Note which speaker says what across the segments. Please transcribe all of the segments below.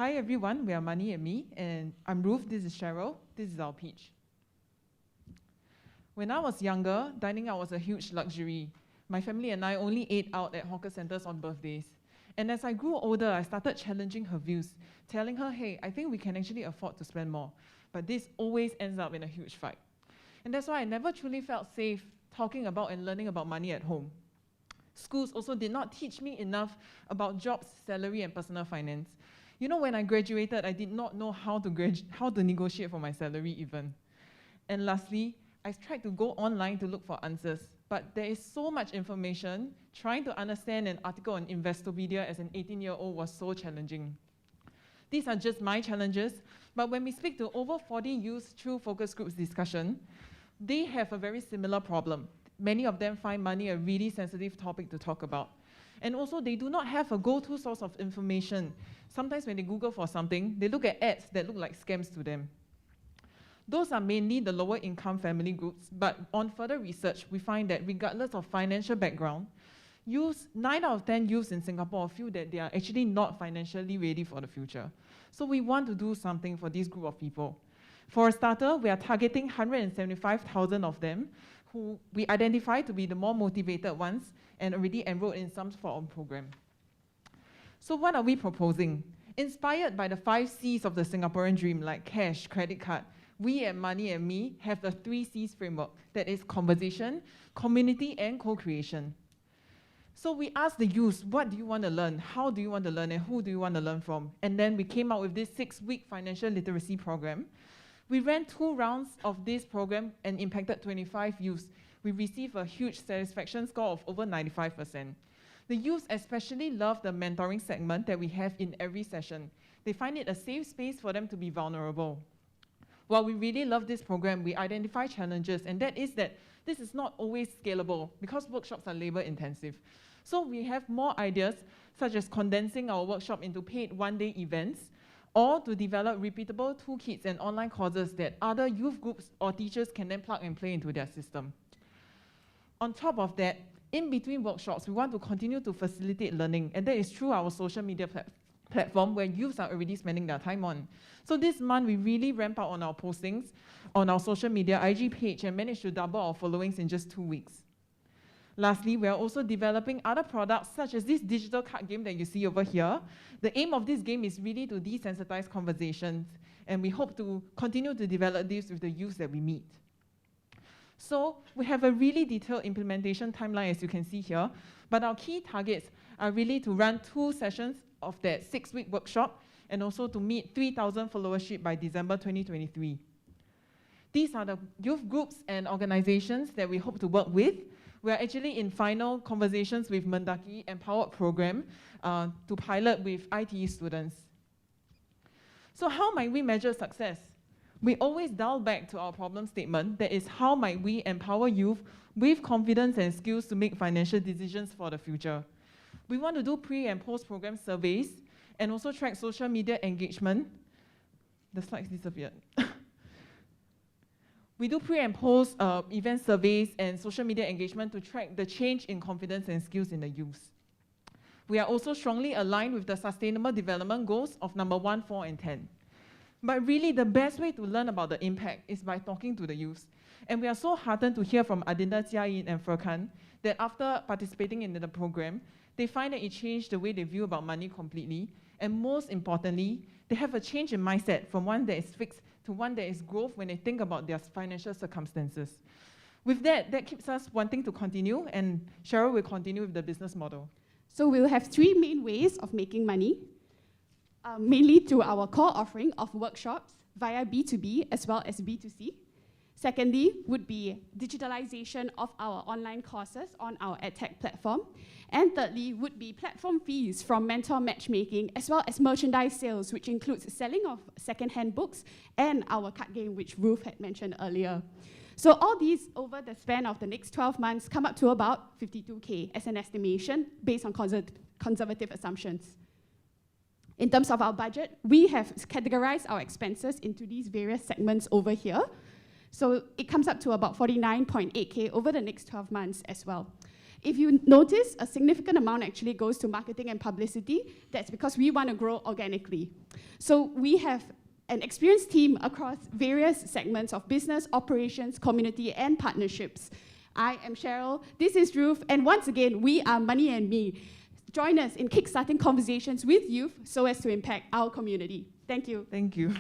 Speaker 1: Hi everyone, we are Money and Me, and I'm Ruth, this is Cheryl, this is our pitch. When I was younger, dining out was a huge luxury. My family and I only ate out at hawker centers on birthdays. And as I grew older, I started challenging her views, telling her, hey, I think we can actually afford to spend more. But this always ends up in a huge fight. And that's why I never truly felt safe talking about and learning about money at home. Schools also did not teach me enough about jobs, salary, and personal finance. You know, when I graduated, I did not know how to negotiate for my salary even. And lastly, I tried to go online to look for answers, but there is so much information. Trying to understand an article on Investopedia as an 18-year-old was so challenging. These are just my challenges, but when we speak to over 40 youths through focus groups discussion, they have a very similar problem. Many of them find money a really sensitive topic to talk about. And also, they do not have a go-to source of information. Sometimes when they Google for something, they look at ads that look like scams to them. Those are mainly the lower income family groups, but on further research, we find that regardless of financial background, 9 out of 10 youths in Singapore feel that they are actually not financially ready for the future. So we want to do something for this group of people. For a starter, we are targeting 175,000 of them, who we identify to be the more motivated ones and already enrolled in some form of program. So what are we proposing? Inspired by the 5 C's of the Singaporean dream, like cash, credit card, we at Money and Me have the 3 C's framework, that is conversation, community, and co-creation. So we asked the youth, what do you want to learn? How do you want to learn? And who do you want to learn from? And then we came out with this 6-week financial literacy program. We ran 2 rounds of this program and impacted 25 youths. We received a huge satisfaction score of over 95%. The youths especially love the mentoring segment that we have in every session. They find it a safe space for them to be vulnerable. While we really love this program, we identify challenges, and that is that this is not always scalable because workshops are labor intensive. So we have more ideas, such as condensing our workshop into paid one-day events, or to develop repeatable toolkits and online courses that other youth groups or teachers can then plug and play into their system. On top of that, in between workshops, we want to continue to facilitate learning, and that is through our social media platform where youths are already spending their time on. So this month, we really ramp up on our postings on our social media IG page and managed to double our followings in just 2 weeks. Lastly, we are also developing other products such as this digital card game that you see over here. The aim of this game is really to desensitize conversations, and we hope to continue to develop this with the youths that we meet. So we have a really detailed implementation timeline, as you can see here, but our key targets are really to run 2 sessions of that 6-week workshop and also to meet 3,000 followership by December 2023. These are the youth groups and organizations that we hope to work with. We are actually in final conversations with Mendaki Empowered Program to pilot with ITE students. So how might we measure success? We always dial back to our problem statement, that is, how might we empower youth with confidence and skills to make financial decisions for the future? We want to do pre- and post-program surveys and also track social media engagement. The slides disappeared. We do pre- and post event surveys and social media engagement to track the change in confidence and skills in the youth. We are also strongly aligned with the Sustainable Development Goals of number 1, 4, and 10. But really, the best way to learn about the impact is by talking to the youths. And we are so heartened to hear from Adinda Jiayin and Furkan that after participating in the program, they find that it changed the way they view about money completely. And most importantly, they have a change in mindset from one that is fixed to one that is growth when they think about their financial circumstances. With that, that keeps us wanting to continue, and Cheryl will continue with the business model.
Speaker 2: So we'll have 3 main ways of making money, mainly through our core offering of workshops via B2B as well as B2C. Secondly, would be digitalization of our online courses on our EdTech platform. And thirdly, would be platform fees from mentor matchmaking, as well as merchandise sales, which includes selling of second-hand books and our card game, which Ruth had mentioned earlier. So all these, over the span of the next 12 months, come up to about 52K as an estimation based on conservative assumptions. In terms of our budget, we have categorized our expenses into these various segments over here. So it comes up to about 49.8K over the next 12 months as well. If you notice, a significant amount actually goes to marketing and publicity. That's because we want to grow organically. So we have an experienced team across various segments of business, operations, community, and partnerships. I am Cheryl, this is Ruth, and once again, we are Money and Me. Join us in kickstarting conversations with youth so as to impact our community. Thank you.
Speaker 1: Thank you.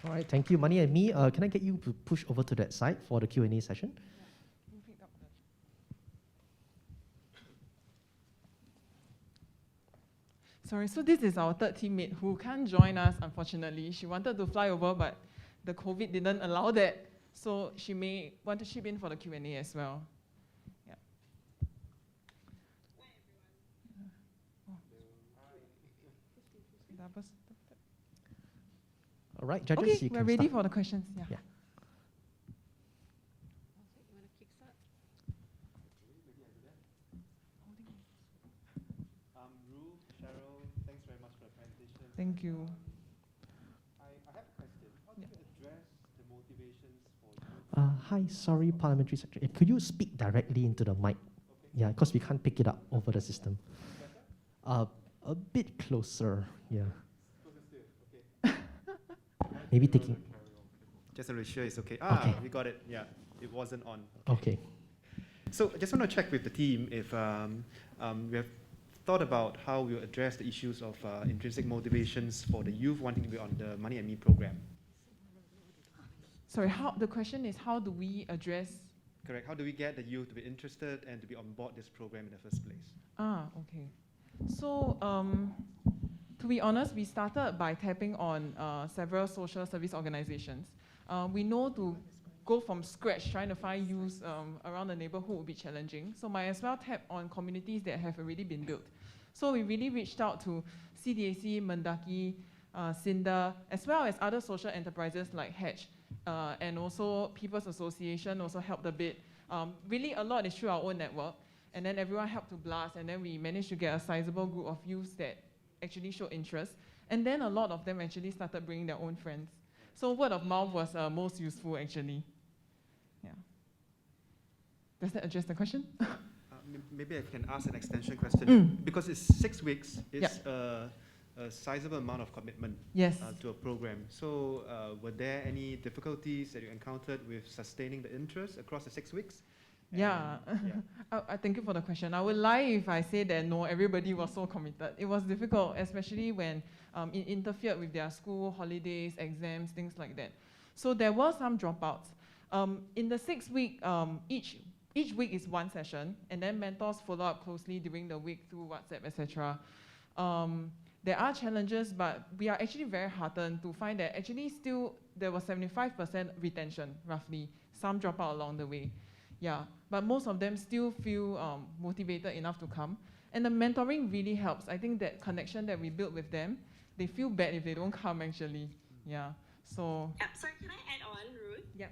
Speaker 3: All right, thank you, Money and Me. Can I get you to push over to that side for the Q&A session?
Speaker 1: Sorry, so this is our third teammate who can't join us, unfortunately. She wanted to fly over, but the COVID didn't allow that. So she may want to chip in for the Q&A as well. Yeah.
Speaker 3: All right, judges,
Speaker 1: Okay,
Speaker 3: you
Speaker 1: we're
Speaker 3: can
Speaker 1: ready
Speaker 3: start.
Speaker 1: for the questions. Yeah.
Speaker 3: Yeah.
Speaker 4: Ruth, Cheryl, thanks very much for the presentation.
Speaker 1: Thank you.
Speaker 4: I have a question. How do you address the motivations for you?
Speaker 3: Hi, sorry, Parliamentary Secretary. Could you speak directly into the mic?
Speaker 4: Okay.
Speaker 3: Yeah, because we can't pick it up over the system. A bit closer, yeah.
Speaker 4: Closer still, okay.
Speaker 3: Maybe taking.
Speaker 4: Just to be sure it's okay.
Speaker 3: Okay.
Speaker 4: We got it. Yeah, it wasn't on.
Speaker 3: Okay.
Speaker 4: So I just want to check with the team if we have thought about how we'll address the issues of intrinsic motivations for the youth wanting to be on the Money and Me program.
Speaker 1: Sorry, the question is how do we address?
Speaker 4: Correct. How do we get the youth to be interested and to be on board this program in the first place?
Speaker 1: Okay. So, to be honest, we started by tapping on several social service organizations. We know to go from scratch, trying to find youth around the neighborhood would be challenging. So might as well tap on communities that have already been built. So we really reached out to CDAC, Mendaki, Cinder, as well as other social enterprises like Hatch, and also People's Association also helped a bit. Really a lot is through our own network, and then everyone helped to blast, and then we managed to get a sizable group of youths that actually showed interest. And then a lot of them actually started bringing their own friends. So word of mouth was most useful actually. Yeah. Does that address the question?
Speaker 4: Maybe I can ask an extension question. Because it's 6 weeks, it's a sizable amount of commitment to a program. So were there any difficulties that you encountered with sustaining the interest across the 6 weeks?
Speaker 1: I thank you for the question. I would lie if I say that no, everybody was so committed. It was difficult, especially when it interfered with their school, holidays, exams, things like that. So there were some dropouts. In the 6 week, each week is one session, and then mentors follow up closely during the week through WhatsApp, etc. There are challenges, but we are actually very heartened to find that actually still there was 75% retention, roughly. Some drop out along the way. Yeah, but most of them still feel motivated enough to come. And the mentoring really helps. I think that connection that we built with them, they feel bad if they don't come actually. Yeah, so.
Speaker 5: Yeah, sorry, can I add on, Ruth?
Speaker 1: Yeah.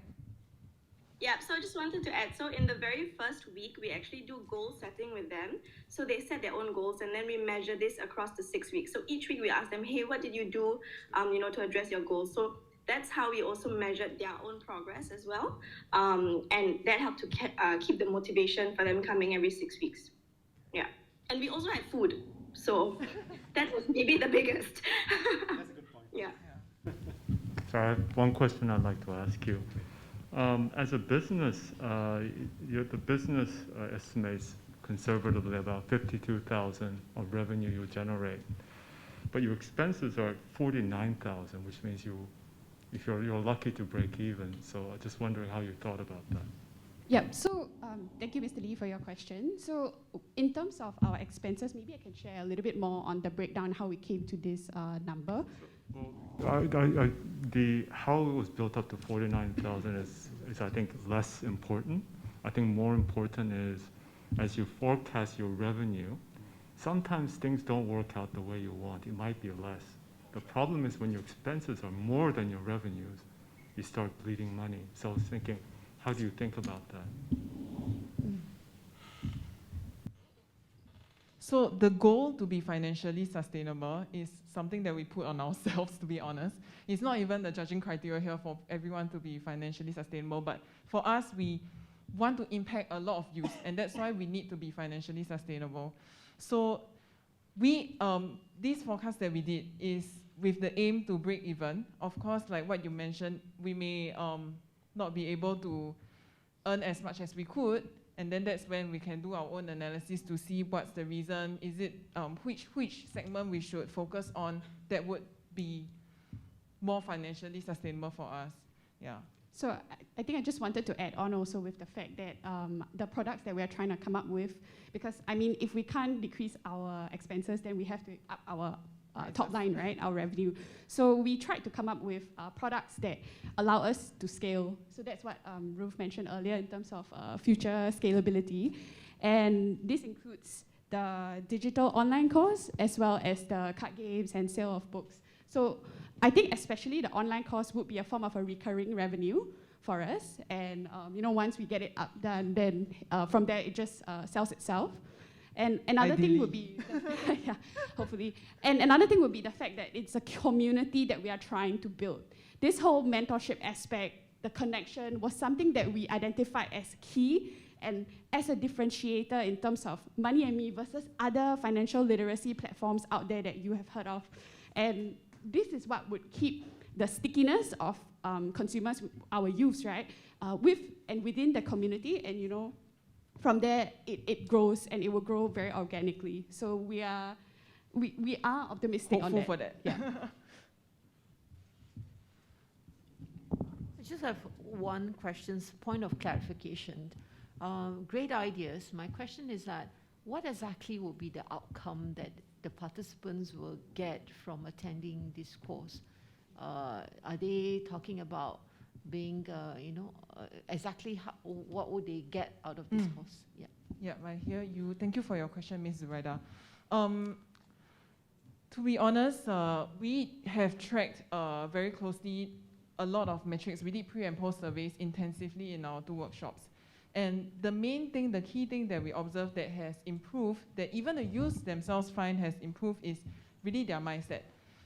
Speaker 5: Yeah, so I just wanted to add, so in the very first week, we actually do goal setting with them. So they set their own goals, and then we measure this across the 6 weeks. So each week we ask them, hey, what did you do, to address your goals? So that's how we also measured their own progress as well. And that helped to keep the motivation for them coming every 6 weeks. Yeah. And we also had food. So that was maybe the biggest.
Speaker 4: That's a good point.
Speaker 5: Yeah.
Speaker 6: So I have one question I'd like to ask you. As a business, the business estimates conservatively about 52,000 of revenue you generate, but your expenses are 49,000, which means you're lucky to break even. So I'm just wondering how you thought about that.
Speaker 2: Yeah, so thank you, Mr. Lee, for your question. So in terms of our expenses, maybe I can share a little bit more on the breakdown, how we came to this number.
Speaker 6: How it was built up to 49,000 is I think less important. I think more important is as you forecast your revenue, sometimes things don't work out the way you want. It might be less. The problem is when your expenses are more than your revenues, you start bleeding money. So I was thinking, how do you think about that?
Speaker 1: So the goal to be financially sustainable is something that we put on ourselves, to be honest. It's not even the judging criteria here for everyone to be financially sustainable, but for us, we want to impact a lot of youth, and that's why we need to be financially sustainable. So this forecast that we did is with the aim to break even. Of course, like what you mentioned, we may not be able to earn as much as we could, and then that's when we can do our own analysis to see what's the reason. Is it which segment we should focus on that would be more financially sustainable for us? Yeah.
Speaker 2: So I think I just wanted to add on also with the fact that the products that we're trying to come up with, because I mean, if we can't decrease our expenses, then we have to up our top line, right, our revenue. So we tried to come up with products that allow us to scale. So that's what Ruth mentioned earlier in terms of future scalability. And this includes the digital online course as well as the card games and sale of books. So I think especially the online course would be a form of a recurring revenue for us. And once we get it up, then from there it just sells itself. And another thing would be, yeah, hopefully. And another thing would be the fact that it's a community that we are trying to build. This whole mentorship aspect, the connection, was something that we identified as key and as a differentiator in terms of Money&me versus other financial literacy platforms out there that you have heard of. And this is what would keep the stickiness of consumers, our youths, right, within the community, and from there it grows, and it will grow very organically. So we are optimistic
Speaker 1: hopeful
Speaker 2: on that.
Speaker 1: for that.
Speaker 2: Yeah.
Speaker 7: I just have one question, point of clarification. Great ideas. My question is that what exactly will be the outcome that the participants will get from attending this course? Are they talking about being, exactly what would they get out of this course? Yeah.
Speaker 1: Yeah, I hear you. Thank you for your question, Ms. Zuraida. To be honest, we have tracked very closely a lot of metrics. We did pre and post surveys intensively in our 2 workshops. And the main thing, the key thing that we observed that has improved, that even the youths themselves find has improved, is really their mindset.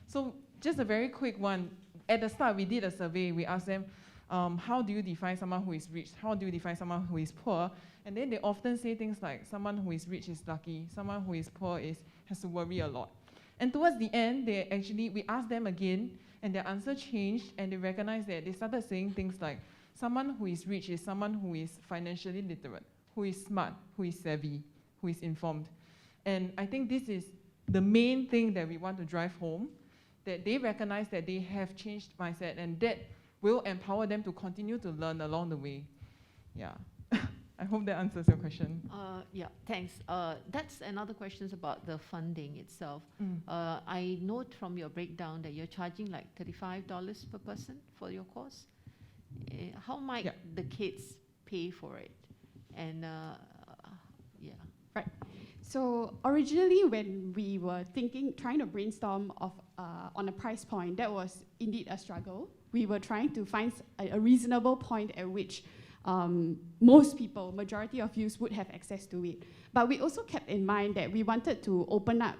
Speaker 1: So just a very quick one. At the start, we did a survey. We asked them, how do you define someone who is rich? How do you define someone who is poor? And then they often say things like, someone who is rich is lucky, someone who is poor has to worry a lot. And towards the end, we asked them again, and their answer changed, and they recognized that they started saying things like, someone who is rich is someone who is financially literate, who is smart, who is savvy, who is informed. And I think this is the main thing that we want to drive home, that they recognize that they have changed mindset, and that will empower them to continue to learn along the way. Yeah. I hope that answers your question.
Speaker 7: Yeah, thanks. That's another question about the funding itself. I note from your breakdown that you're charging like $35 per person for your course. How might the kids pay for it? And yeah.
Speaker 2: Right. So originally when we were trying to brainstorm on a price point, that was indeed a struggle. We were trying to find a reasonable point at which most people, majority of youth, would have access to it. But we also kept in mind that we wanted to open up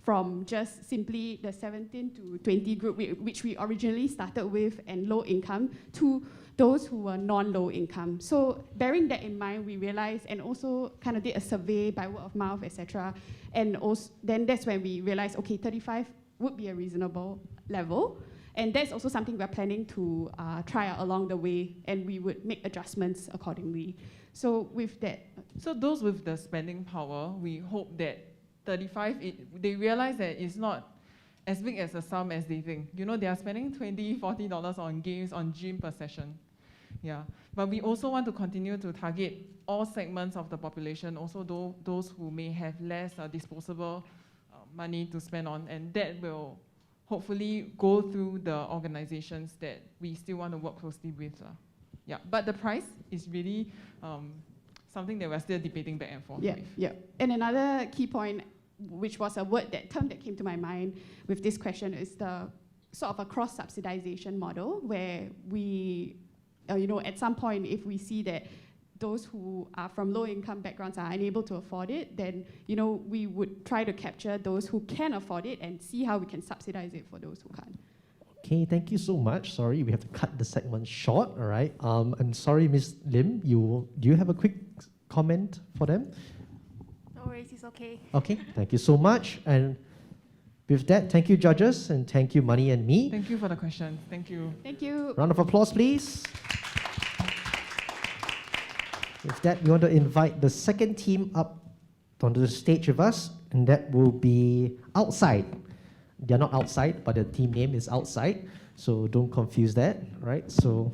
Speaker 2: from just simply the 17 to 20 group, which we originally started with, and low income, to those who were non-low income. So bearing that in mind, we realized, and also kind of did a survey by word of mouth, etc. And also, then that's when we realized, okay, 35 would be a reasonable level. And that's also something we're planning to try out along the way, and we would make adjustments accordingly. So with that.
Speaker 1: So those with the spending power, we hope that 35, they realize that it's not as big as a sum as they think. They are spending $20, $40 on games, on gym per session. Yeah, but we also want to continue to target all segments of the population, also those who may have less disposable money to spend on, and that will hopefully go through the organizations that we still want to work closely with. Yeah, but the price is really something that we're still debating back and forth with.
Speaker 2: Yeah. And another key point, which was term that came to my mind with this question, is the sort of a cross-subsidization model, where we, at some point, if we see that those who are from low-income backgrounds are unable to afford it, then we would try to capture those who can afford it and see how we can subsidize it for those who can't.
Speaker 3: Okay, thank you so much. Sorry, we have to cut the segment short, all right? I'm sorry, Ms. Lim, do you have a quick comment for them?
Speaker 8: No worries, it's okay.
Speaker 3: Okay, thank you so much. And with that, thank you, judges, and thank you, Money and Me.
Speaker 1: Thank you for the questions. Thank you.
Speaker 2: Thank you.
Speaker 3: Round of applause, please. With that, we want to invite the second team up onto the stage with us, and that will be Outside. They're not outside, but the team name is Outside, so don't confuse that, right? So.